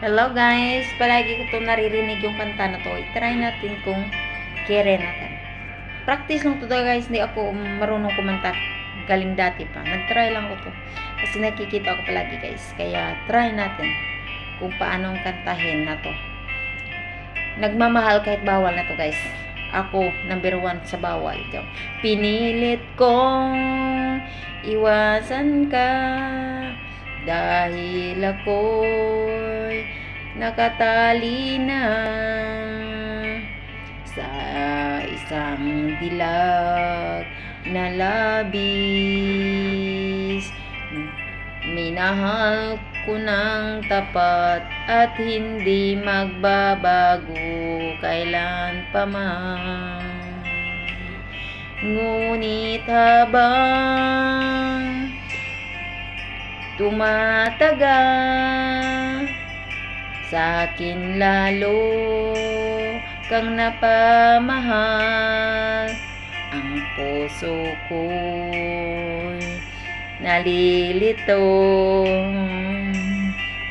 Hello guys, palagi ko itong naririnig yung kanta na to. I-try natin kung kere natin. Practice lang to guys, hindi ako marunong kumanta. Galing dati pa. Nag-try lang ko to. Kasi nakikita ko palagi guys. Kaya try natin kung paano kantahin na to. Nagmamahal kahit bawal na to guys. Ako, number 1 sa bawal. Pinilit kong iwasan ka dahil ako'y nakatali na sa isang dilag na labis. Minahal ko ng tapat at hindi magbabago kailan pa man. Ngunit habang tumatagal, sa akin lalo kang napamahal. Ang puso ko'y nalilito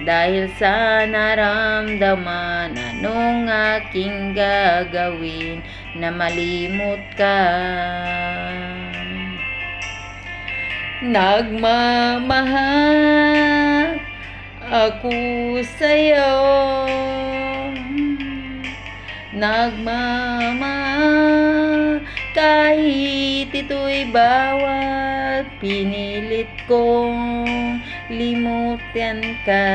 dahil sa naramdaman. Anong aking gagawin na malimot ka? Nagmamahal ako sa'yo, nagmamahal kahit ito'y bawal. Pinilit kong limutin ka,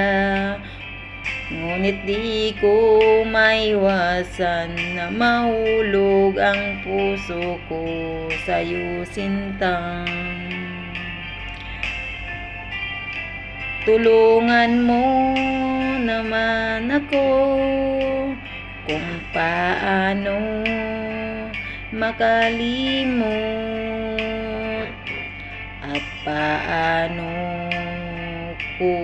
ngunit di ko maiwasan na mahulog ang puso ko sa'yo, sintang. Tulungan mo naman ako kung paano makalimot at paano ko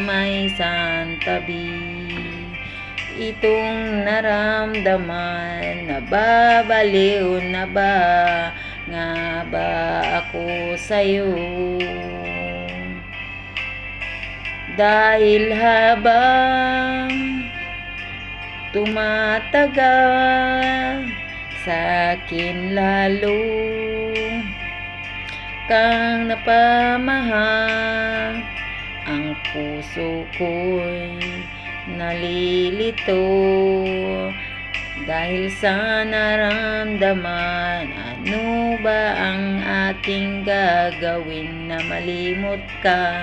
may santabi itong naramdaman. Nababaliw na ba nga ba ako sa'yo? Dahil habang tumatagal, sa akin lalo kang napamahal. Ang puso ko'y nalilito dahil sa naramdaman. Ano ba ang aking gagawin na malimot ka?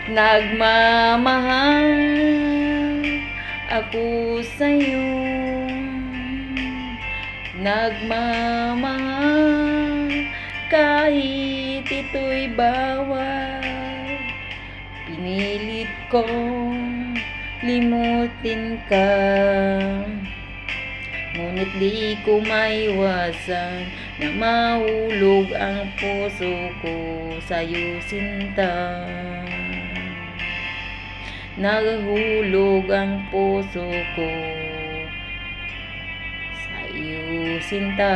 Nagmamahal ako sa'yo, nagmamahal kahit ito'y bawal. Pinilit kong limutin ka, ngunit di ko maiwasan na mahulog ang puso ko sa'yo, sinta. Nahulog ang puso ko sa'yo, sinta.